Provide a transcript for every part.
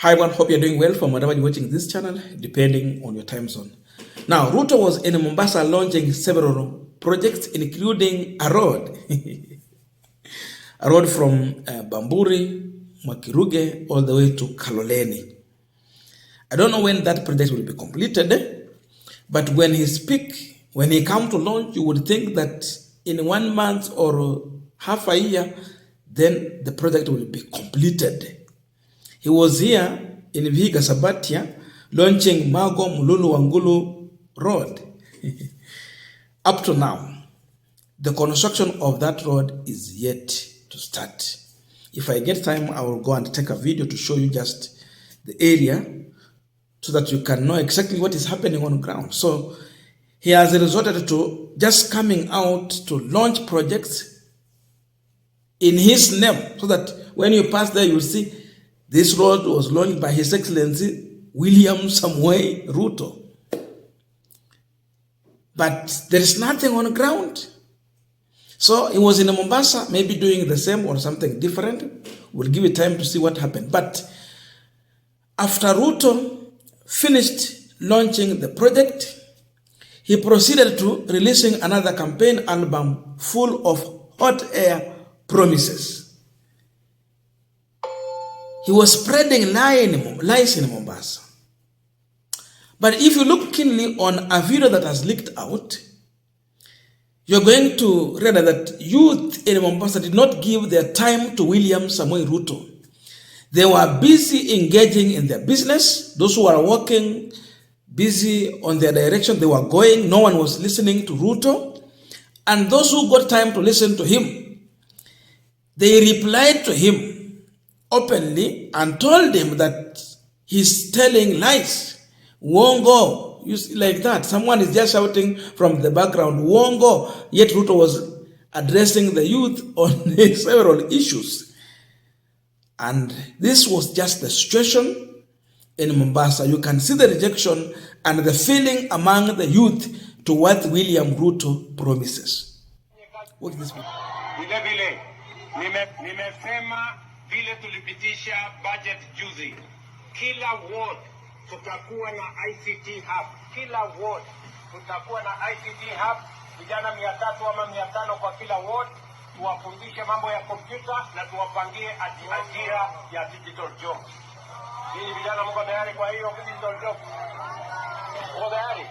Hi everyone, hope you're doing well from wherever you're watching this channel, depending on your time zone. Now, Ruto was in Mombasa launching several projects, including a road. A road from Bamburi, Mwakiruge, all the way to Kaloleni. I don't know when that project will be completed, but when he come to launch, you would think that in 1 month or half a year, then the project will be completed. He was here in Vihiga Sabatia launching Mago Mululu Wangulu Road. Up to now, the construction of that road is yet to start. If I get time, I will go and take a video to show you just the area so that you can know exactly what is happening on ground. So he has resorted to just coming out to launch projects in his name so that when you pass there, you'll see this road was launched by His Excellency William Samoei Ruto. But there is nothing on the ground. So he was in Mombasa, maybe doing the same or something different. We'll give it time to see what happened. But after Ruto finished launching the project, he proceeded to releasing another campaign album full of hot air promises. He was spreading lies in Mombasa. But if you look keenly on a video that has leaked out, you're going to realize that youth in Mombasa did not give their time to William Samoei Ruto. They were busy engaging in their business. Those who were working, busy on their direction, they were going. No one was listening to Ruto. And those who got time to listen to him, they replied to him openly and told him that he's telling lies. Wongo, you see, like that. Someone is just shouting from the background, Wongo, yet Ruto was addressing the youth on several issues. And this was just the situation in Mombasa. You can see the rejection and the feeling among the youth to what William Ruto promises. What is this? Vile tulipitisha budget juzi, kila ward tutakuwa na ICT hub. Kila ward tutakuwa na ICT hub, vijana 300 ama 500 kwa kila ward, tuwafundishe mambo ya kompyuta na tuwapangie ajira ya digital jobs. Hii vijana mko tayari kwa hiyo digital jobs? Mko tayari?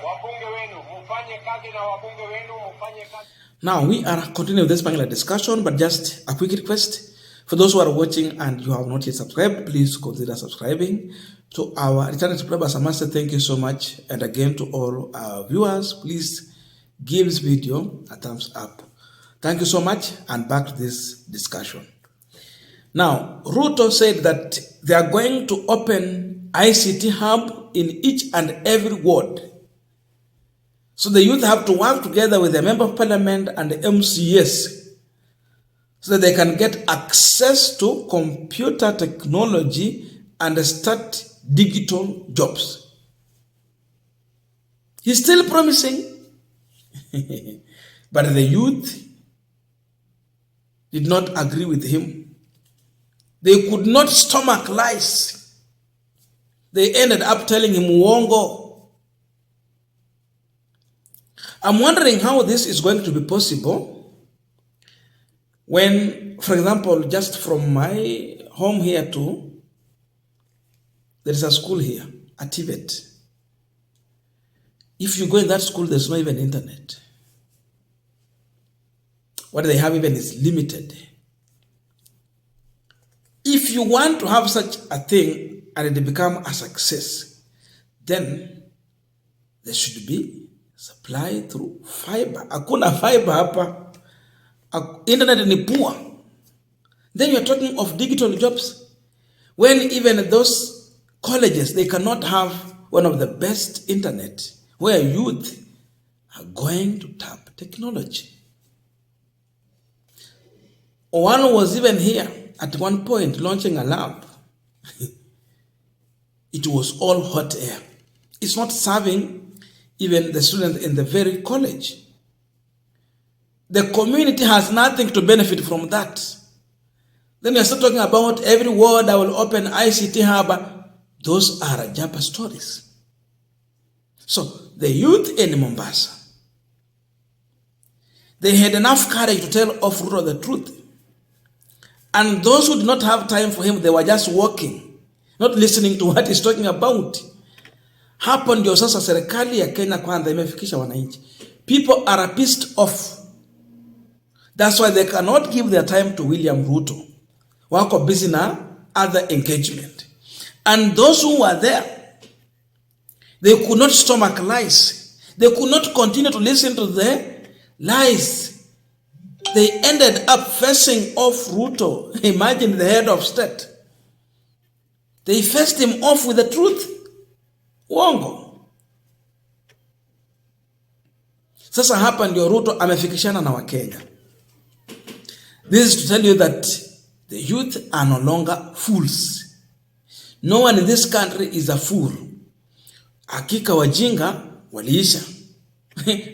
Wabunge wenu mfanye kazi na wabunge wenu mfanye kazi. Now, we are continuing this panel discussion, but just a quick request. For those who are watching and you have not yet subscribed, please consider subscribing. To our returning subscribers, I must say thank you so much. And again, to all our viewers, please give this video a thumbs up. Thank you so much, and back to this discussion. Now, Ruto said that they are going to open ICT hub in each and every ward. So the youth have to work together with the member of parliament and the MCS so that they can get access to computer technology and start digital jobs. He's still promising, but the youth did not agree with him. They could not stomach lies. They ended up telling him Wongo. I'm wondering how this is going to be possible when, for example, just from my home here to, there is a school here, at Tibet. If you go in that school, there's not even internet. What they have even is limited. If you want to have such a thing and it become a success, then there should be supply through fiber. Hakuna fiber hapa. Internet ni poor. Then you're talking of digital jobs. When even those colleges, they cannot have one of the best internet where youth are going to tap technology. One was even here at one point launching a lab. It was all hot air. It's not serving even the students in the very college. The community has nothing to benefit from that. Then you're still talking about every ward I will open ICT hub. Those are Japa stories. So the youth in Mombasa, they had enough courage to tell off Ruto the truth. And those who did not have time for him, they were just walking, not listening to what he's talking about. Hapo ndio sasa serikali ya Kenya kwanza imefikisha wananchi. People are pissed off. That's why they cannot give their time to William Ruto. Wako busy na other engagement. And those who were there, they could not stomach lies. They could not continue to listen to the lies. They ended up facing off Ruto. Imagine the head of state. They faced him off with the truth. Uongo. Sasa hapa ndio Ruto amefikishana na Wakenya. This is to tell you that the youth are no longer fools. No one in this country is a fool. Hakika wajinga waliisha.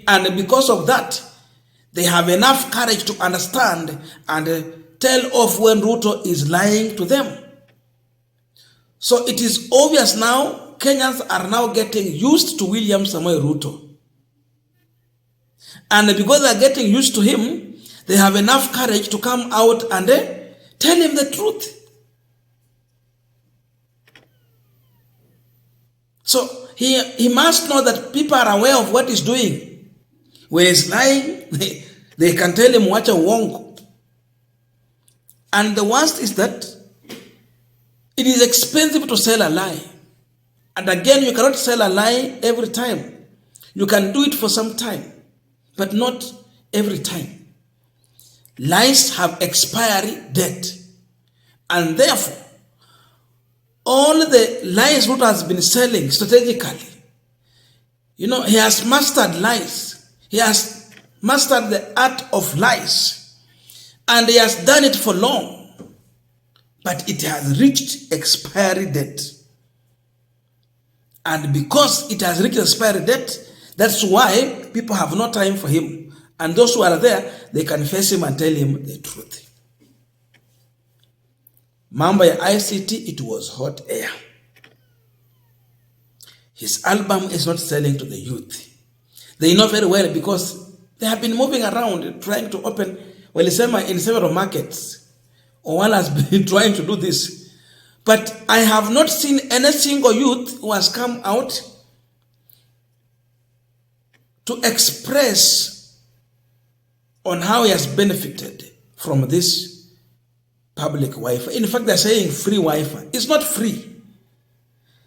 And because of that, they have enough courage to understand and tell off when Ruto is lying to them. So it is obvious now, Kenyans are now getting used to William Samoei Ruto. And because they are getting used to him, they have enough courage to come out and tell him the truth. So he must know that people are aware of what he's doing. When he's lying, they can tell him wacha uongo. And the worst is that it is expensive to sell a lie. And again, you cannot sell a lie every time. You can do it for some time, but not every time. Lies have expiry date. And therefore, all the lies Ruto has been selling strategically, he has mastered lies. He has mastered the art of lies. And he has done it for long. But it has reached expiry date. And because it has reached expiry date, that's why people have no time for him. And those who are there, they can face him and tell him the truth. Mambo ya ICT, it was hot air. His album is not selling to the youth. They know very well because they have been moving around trying to open, in several markets. One has been trying to do this. But I have not seen any single youth who has come out to express on how he has benefited from this public Wi-Fi. In fact, they're saying free Wi-Fi. It's not free.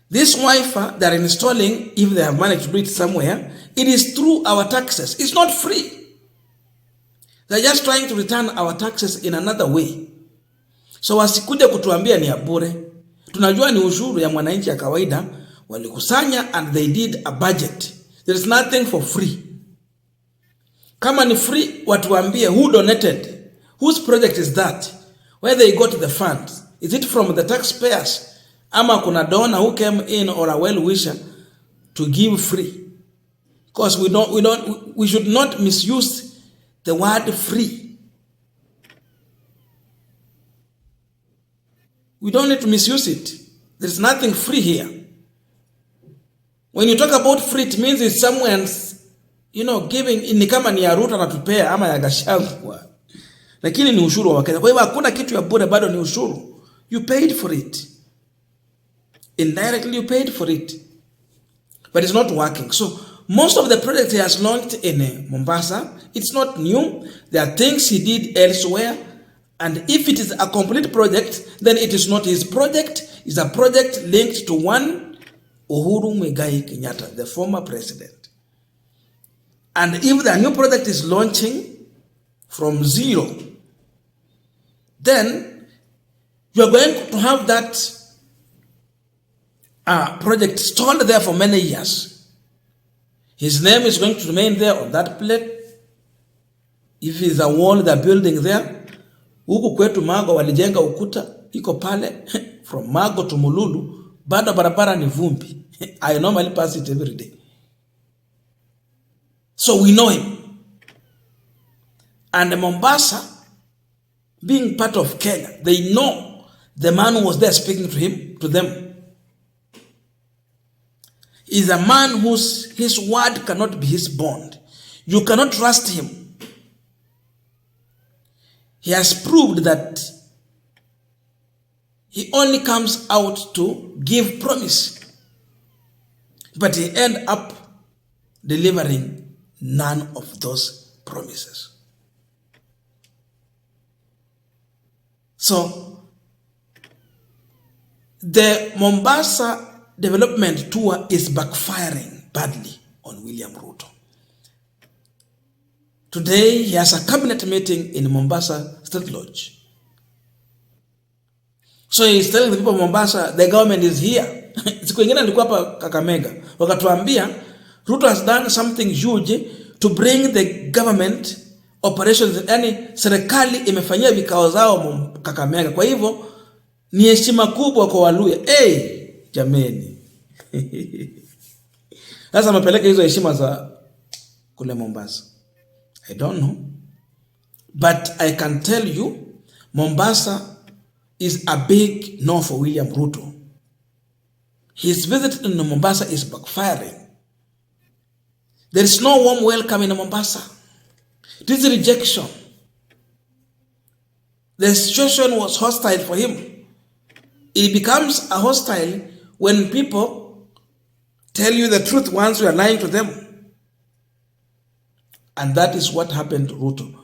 This Wi-Fi they're installing, if they have managed to do it somewhere, it is through our taxes. It's not free. They're just trying to return our taxes in another way. So wasikuje kutuambia ni ya bure. Tunajua ni ushuru ya mwananchi ya kawaida walikusanya and they did a budget. There is nothing for free. Kama ni free, watuambie who donated. Whose project is that? Where they got the funds? Is it from the taxpayers? Ama kuna donor who came in or a well-wisher to give free? Because we should not misuse the word free. We don't need to misuse it. There's nothing free here. When you talk about free, it means it's someone's, giving, ni kama ni ya Ruto anatupea ama ya Gachagwa. Lakini ni ushuru wa Wakenya. Kwa hivyo hakuna kitu ya bure, bado ni ushuru. You paid for it. Indirectly you paid for it. But it's not working. So most of the projects he has launched in Mombasa, it's not new. There are things he did elsewhere. And if it is a complete project, then it is not his project. It's a project linked to one Uhuru Muigai Kenyatta, the former president. And if the new project is launching from zero, then you are going to have that project stalled there for many years. His name is going to remain there on that plate. If it's a wall they're building there, huku kwetu Mago walijenga ukuta, iko pale, from Mago to Mululu, bado barabara ni vumbi. I normally pass it every day. So we know him. And Mombasa, being part of Kenya, they know the man who was there speaking to them is a man his word cannot be his bond. You cannot trust him. He has proved that he only comes out to give promise, but he end up delivering none of those promises. So the Mombasa development tour is backfiring badly on William Ruto. Today he has a cabinet meeting in Mombasa State Lodge. So he's telling the people of Mombasa, the government is here. Siku ingine nilikuwa hapa Kakamega, wakatuambia Ruto has done something huge to bring the government operations, yani serikali imefanyia vikao zao Kakamega. Kwa hivyo ni heshima kubwa kwa Waluya. Jameni. Sasa mapeleka hizo heshima za kule Mombasa. I don't know. But I can tell you, Mombasa is a big no for William Ruto. His visit in Mombasa is backfiring. There is no warm welcome in Mombasa. This rejection. The situation was hostile for him. It becomes a hostile when people tell you the truth once you are lying to them. And that is what happened to Ruto.